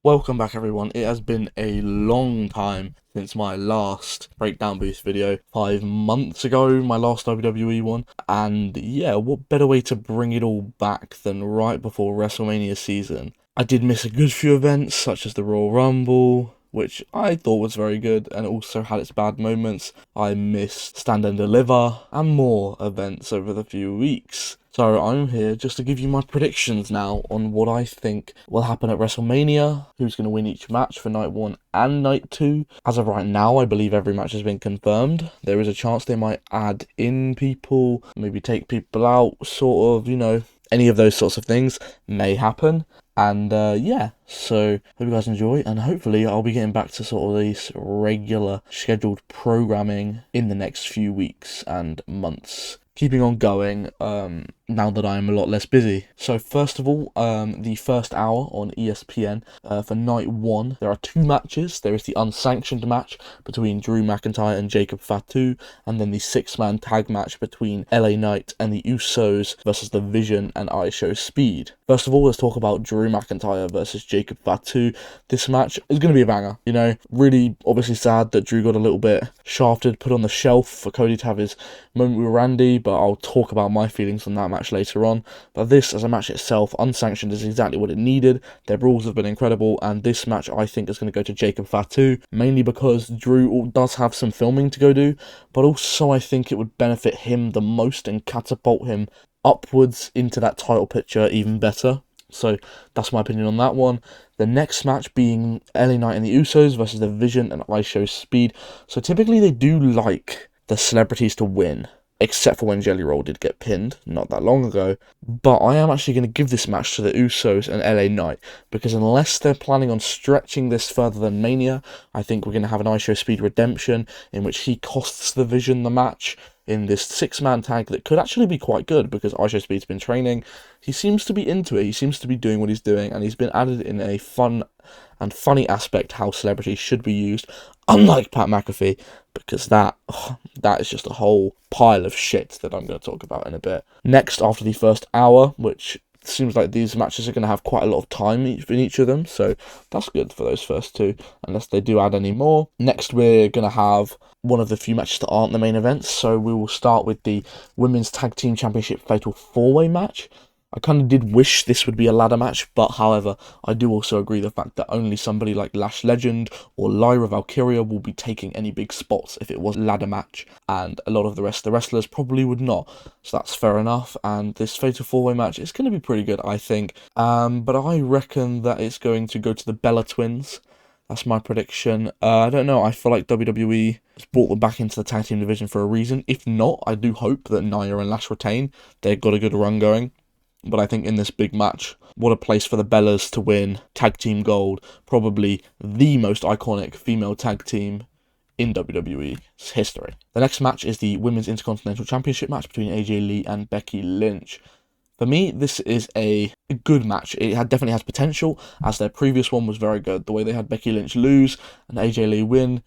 Welcome back everyone. It has been a long time since my last breakdown boost video, 5 months ago, my last WWE one, and yeah, what better way to bring it all back than right before WrestleMania season. I did miss a good few events, such as the Royal Rumble, which I thought was very good and also had its bad moments. I missed Stand and Deliver and more events over the few weeks. So I'm here just to give you my predictions now on what I think will happen at WrestleMania, who's going to win each match for night 1 and night 2. As of right now, I believe every match has been confirmed. There is a chance they might add in people, maybe take people out, sort of, any of those sorts of things may happen. And yeah, so hope you guys enjoy, and hopefully I'll be getting back to sort of this regular scheduled programming in the next few weeks and months. Keeping on going, now that I'm a lot less busy. So first of all, the first hour on ESPN for night 1, there are 2 matches. There is the unsanctioned match between Drew McIntyre and Jacob Fatu, and then the 6-man tag match between LA Knight and the Usos versus The Vision and I Show Speed. First of all, let's talk about Drew McIntyre versus Jacob Fatu. This match is going to be a banger, really obviously sad that Drew got a little bit shafted, put on the shelf for Cody to have his moment with Randy, but I'll talk about my feelings on that match later on. But this, as a match itself, unsanctioned, is exactly what it needed. Their rules have been incredible, and this match I think is going to go to Jacob Fatu, mainly because Drew does have some filming to go do, but also I think it would benefit him the most and catapult him upwards into that title picture even better. So that's my opinion on that one. The next match being LA Knight and the Usos versus The Vision and I Show Speed. So typically they do like the celebrities to win, except for when Jelly Roll did get pinned not that long ago. But I am actually going to give this match to the Usos and LA Knight, because unless they're planning on stretching this further than Mania, I think we're going to have an I Show Speed redemption in which he costs the Vision the match in this 6-man tag that could actually be quite good, because I Show Speed's been training. He seems to be into it, he seems to be doing what he's doing, and he's been added in a fun and funny aspect how celebrities should be used, unlike Pat McAfee, because that is just a whole pile of shit that I'm going to talk about in a bit. Next, after the first hour, which seems like these matches are going to have quite a lot of time in each of them, so that's good for those first 2, unless they do add any more. Next, we're going to have one of the few matches that aren't the main events, so we will start with the Women's Tag Team Championship Fatal 4-Way match. I kind of did wish this would be a ladder match, but however, I do also agree the fact that only somebody like Lash Legend or Lyra Valkyria will be taking any big spots if it was a ladder match, and a lot of the rest of the wrestlers probably would not, so that's fair enough. And this Fatal 4-Way match is going to be pretty good, I think, but I reckon that it's going to go to the Bella Twins. That's my prediction. I don't know, I feel like WWE has brought them back into the tag team division for a reason. If not, I do hope that Nia and Lash retain. They've got a good run going. But I think in this big match, what a place for the Bellas to win tag team gold. Probably the most iconic female tag team in WWE's history. The next match is the Women's Intercontinental Championship match between AJ Lee and Becky Lynch. For me, this is a good match. It definitely has potential, as their previous one was very good. The way they had Becky Lynch lose and AJ Lee win,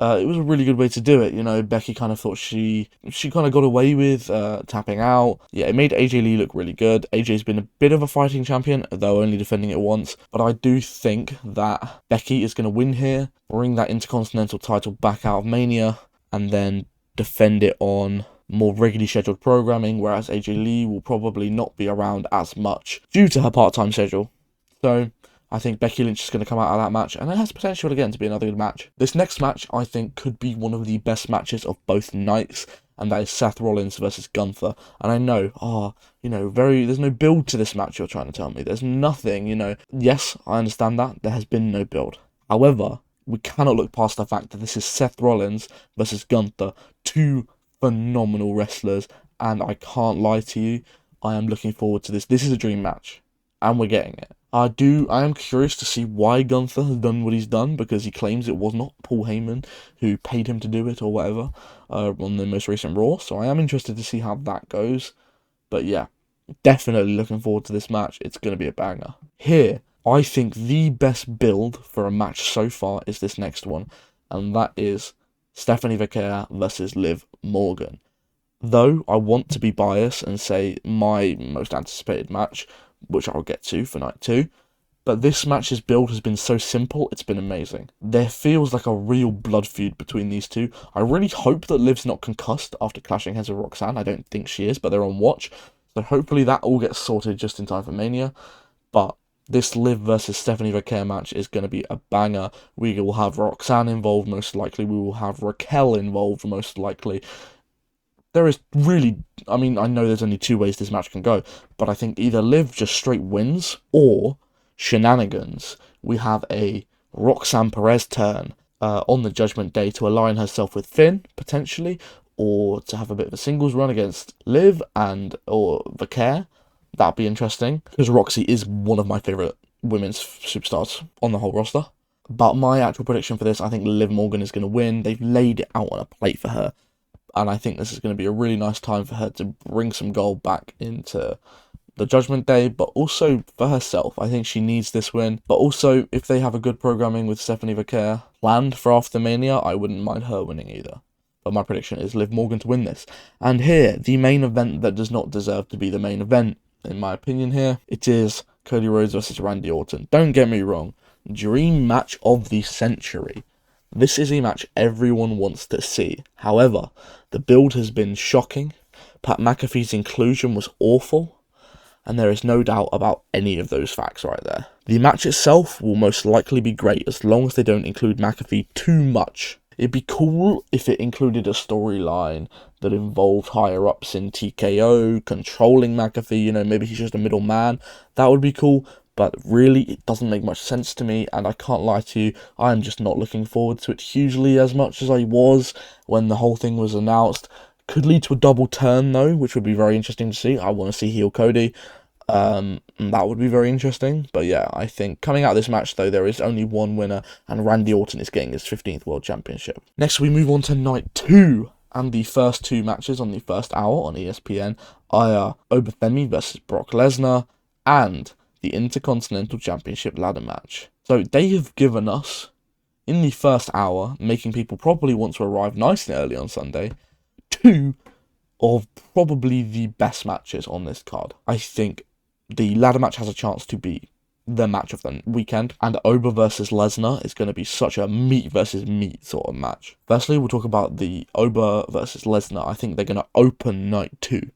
it was a really good way to do it. Becky kind of thought she kind of got away with tapping out. Yeah, it made AJ Lee look really good. AJ's been a bit of a fighting champion, though only defending it once. But I do think that Becky is going to win here, bring that Intercontinental title back out of Mania, and then defend it on more regularly scheduled programming, whereas AJ Lee will probably not be around as much due to her part-time schedule. So I think Becky Lynch is going to come out of that match, and it has potential again to be another good match. This next match, I think, could be one of the best matches of both nights, and that is Seth Rollins versus Gunther. And I know, there's no build to this match, you're trying to tell me. There's nothing, Yes, I understand that. There has been no build. However, we cannot look past the fact that this is Seth Rollins versus Gunther, 2 phenomenal wrestlers, and I can't lie to you, I am looking forward to this. This is a dream match, and we're getting it. I am curious to see why Gunther has done what he's done, because he claims it was not Paul Heyman who paid him to do it or whatever on the most recent Raw, so I am interested to see how that goes. But yeah, definitely looking forward to this match. It's going to be a banger. Here, I think the best build for a match so far is this next one, and that is Stephanie Vaquer versus Liv Morgan. Though I want to be biased and say my most anticipated match, which I'll get to for night 2, But this match's build has been so simple, it's been amazing. There feels like a real blood feud between these two. I really hope that Liv's not concussed after clashing heads with Roxanne. I don't think she is, but they're on watch. So hopefully that all gets sorted just in time for Mania. But this Liv versus Stephanie Vaquer match is going to be a banger. We will have Roxanne involved most likely. We will have Raquel involved most likely. There is really, I mean, I know there's only two ways this match can go, but I think either Liv just straight wins or shenanigans. We have a Roxanne Perez turn on the Judgment Day to align herself with Finn, potentially, or to have a bit of a singles run against Liv or Vaquer. That'd be interesting, because Roxy is one of my favourite women's superstars on the whole roster. But my actual prediction for this, I think Liv Morgan is going to win. They've laid it out on a plate for her, and I think this is going to be a really nice time for her to bring some gold back into the Judgment Day, but also for herself. I think she needs this win. But also, if they have a good programming with Stephanie Vaquer planned for after Mania, I wouldn't mind her winning either. But my prediction is Liv Morgan to win this. And here, the main event that does not deserve to be the main event, in my opinion here, it is Cody Rhodes versus Randy Orton. Don't get me wrong, dream match of the century. This is a match everyone wants to see. However, the build has been shocking. Pat McAfee's inclusion was awful. And there is no doubt about any of those facts right there. The match itself will most likely be great as long as they don't include McAfee too much. It'd be cool if it included a storyline that involved higher-ups in TKO, controlling McAfee, you know, maybe he's just a middleman. That would be cool, but really it doesn't make much sense to me, and I can't lie to you, I'm just not looking forward to it hugely as much as I was when the whole thing was announced. Could lead to a double turn though, which would be very interesting to see. I want to see heel Cody. That would be very interesting. But yeah, I think coming out of this match though, there is only one winner, and Randy Orton is getting his 15th World Championship. Next we move on to night 2, and the first two matches on the first hour on ESPN are Obafemi versus Brock Lesnar and the Intercontinental Championship ladder match. So they have given us, in the first hour, making people probably want to arrive nice and early on Sunday, 2 of probably the best matches on this card. I think the ladder match has a chance to be the match of the weekend, and Oba versus Lesnar is going to be such a meat versus meat sort of match. Firstly, we'll talk about the Oba versus Lesnar. I think they're going to open night 2,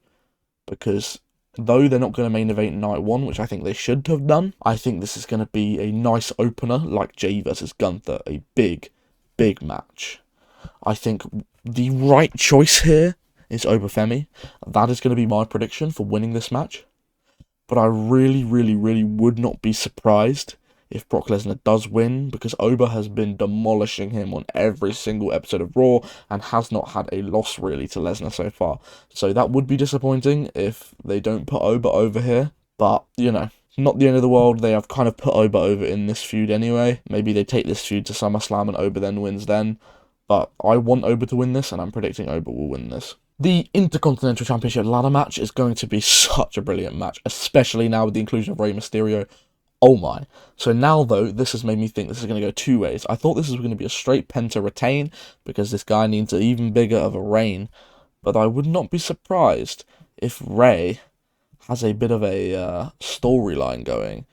because though they're not going to main event night 1, which I think they should have done, I think this is going to be a nice opener, like Jey versus Gunther, a big, big match. I think the right choice here is Obafemi. That is going to be my prediction for winning this match. But I really, really, really would not be surprised if Brock Lesnar does win, because Oba has been demolishing him on every single episode of Raw and has not had a loss really to Lesnar so far. So that would be disappointing if they don't put Oba over here. But, you know, not the end of the world. They have kind of put Oba over in this feud anyway. Maybe they take this feud to SummerSlam and Oba then wins then. But I want Oba to win this, and I'm predicting Oba will win this. The Intercontinental Championship ladder match is going to be such a brilliant match, especially now with the inclusion of Rey Mysterio. Oh my. So now, though, this has made me think this is going to go two ways. I thought this was going to be a straight Penta retain, because this guy needs an even bigger of a reign. But I would not be surprised if Rey has a bit of a storyline going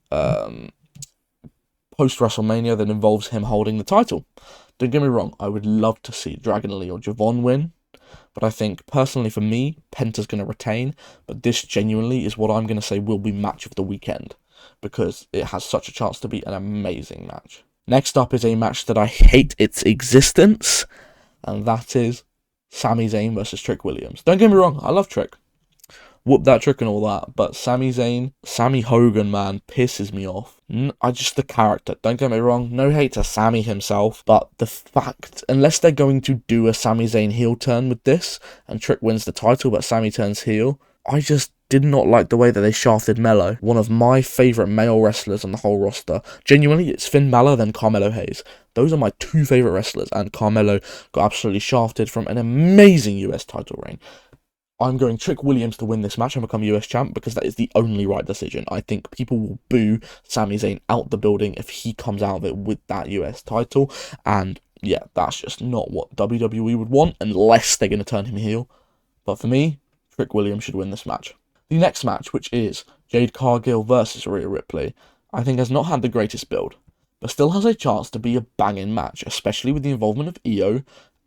post-WrestleMania that involves him holding the title. Don't get me wrong, I would love to see Dragon Lee or Javon win. But I think, personally for me, Penta's going to retain. But this genuinely is what I'm going to say will be match of the weekend, because it has such a chance to be an amazing match. Next up is a match that I hate its existence, and that is Sami Zayn versus Trick Williams. Don't get me wrong, I love Trick. Whoop that Trick and all that, but Sami Zayn, Sammy Hogan, man, pisses me off. The character, don't get me wrong, no hate to Sammy himself, but the fact, unless they're going to do a Sami Zayn heel turn with this, and Trick wins the title but Sammy turns heel, I just did not like the way that they shafted Mello, one of my favourite male wrestlers on the whole roster. Genuinely, it's Finn Balor then Carmelo Hayes. Those are my two favourite wrestlers, and Carmelo got absolutely shafted from an amazing US title reign. I'm going Trick Williams to win this match and become US champ, because that is the only right decision. I think people will boo Sami Zayn out the building if he comes out of it with that US title. And yeah, that's just not what WWE would want unless they're going to turn him heel. But for me, Trick Williams should win this match. The next match, which is Jade Cargill versus Rhea Ripley. I think has not had the greatest build, but still has a chance to be a banging match, especially with the involvement of Io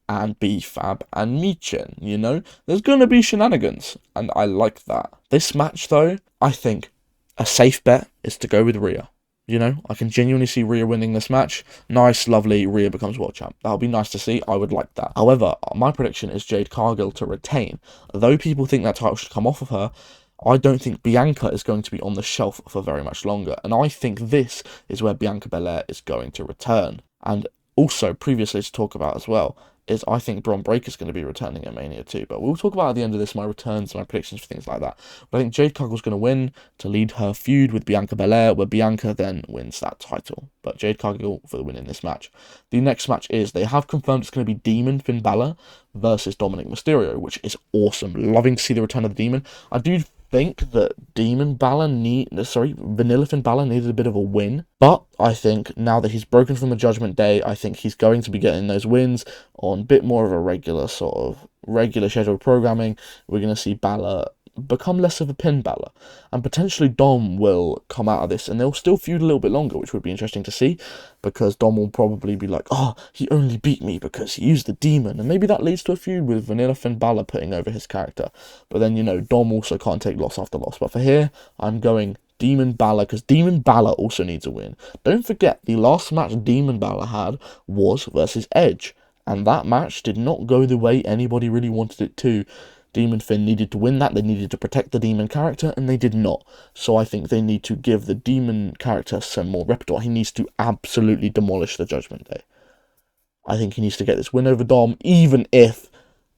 and B-Fab and Michin, you know? There's gonna be shenanigans, and I like that. This match, though, I think a safe bet is to go with Rhea. You know, I can genuinely see Rhea winning this match. Nice, lovely, Rhea becomes world champ. That'll be nice to see. I would like that. However, my prediction is Jade Cargill to retain. Though people think that title should come off of her, I don't think Bianca is going to be on the shelf for very much longer. And I think this is where Bianca Belair is going to return. And also, previously to talk about as well, is I think Braun Breaker's going to be returning at Mania too. But we'll talk about at the end of this my returns, my predictions for things like that. But I think Jade Cargill's going to win to lead her feud with Bianca Belair, where Bianca then wins that title. But Jade Cargill for the win in this match. The next match is, they have confirmed it's going to be Demon Finn Balor versus Dominic Mysterio, which is awesome. Loving to see the return of the Demon. I do think that Vanilla Finn Balor needed a bit of a win, but I think now that he's broken from the Judgment Day, I think he's going to be getting those wins on a bit more of a regular scheduled programming. We're going to see Balor become less of a pin Balor, and potentially Dom will come out of this and they'll still feud a little bit longer, which would be interesting to see, because Dom will probably be like, oh, he only beat me because he used the demon, and maybe that leads to a feud with Vanilla Finn Balor putting over his character. But then, you know, Dom also can't take loss after loss. But for here, I'm going Demon Balor, because Demon Balor also needs a win. Don't forget, the last match Demon Balor had was versus Edge, and that match did not go the way anybody really wanted it to. Demon Finn needed to win that, they needed to protect the demon character, and they did not. So I think they need to give the demon character some more repertoire. He needs to absolutely demolish the Judgment Day. I think he needs to get this win over Dom, even if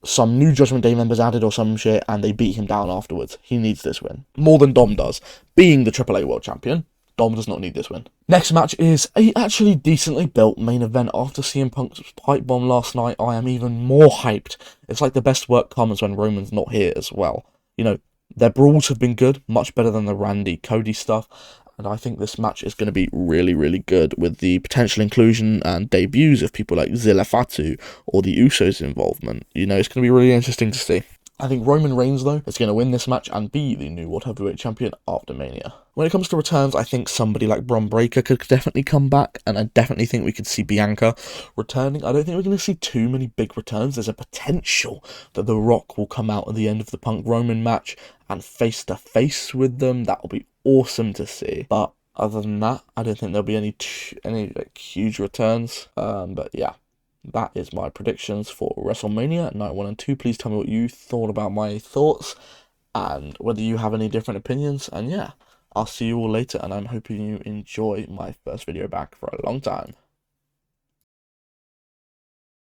some new Judgment Day members added or some shit, and they beat him down afterwards. He needs this win. More than Dom does. Being the AAA World Champion, Dom does not need this win. Next match is a actually decently built main event. After CM Punk's pipe bomb last night, I am even more hyped. It's like the best work comes when Roman's not here as well. You know, their brawls have been good, much better than the Randy Cody stuff, and I think this match is going to be really, really good, with the potential inclusion and debuts of people like Zilla Fatu or the Usos' involvement. You know, it's going to be really interesting to see. I think Roman Reigns, though, is going to win this match and be the new World Heavyweight Champion after Mania. When it comes to returns, I think somebody like Braun Breaker could definitely come back, and I definitely think we could see Bianca returning. I don't think we're going to see too many big returns. There's a potential that The Rock will come out at the end of the Punk-Roman match and face-to-face with them. That will be awesome to see. But other than that, I don't think there'll be any like, huge returns. But yeah. That is my predictions for WrestleMania Night 1 and 2. Please tell me what you thought about my thoughts and whether you have any different opinions. And yeah, I'll see you all later, and I'm hoping you enjoy my first video back for a long time.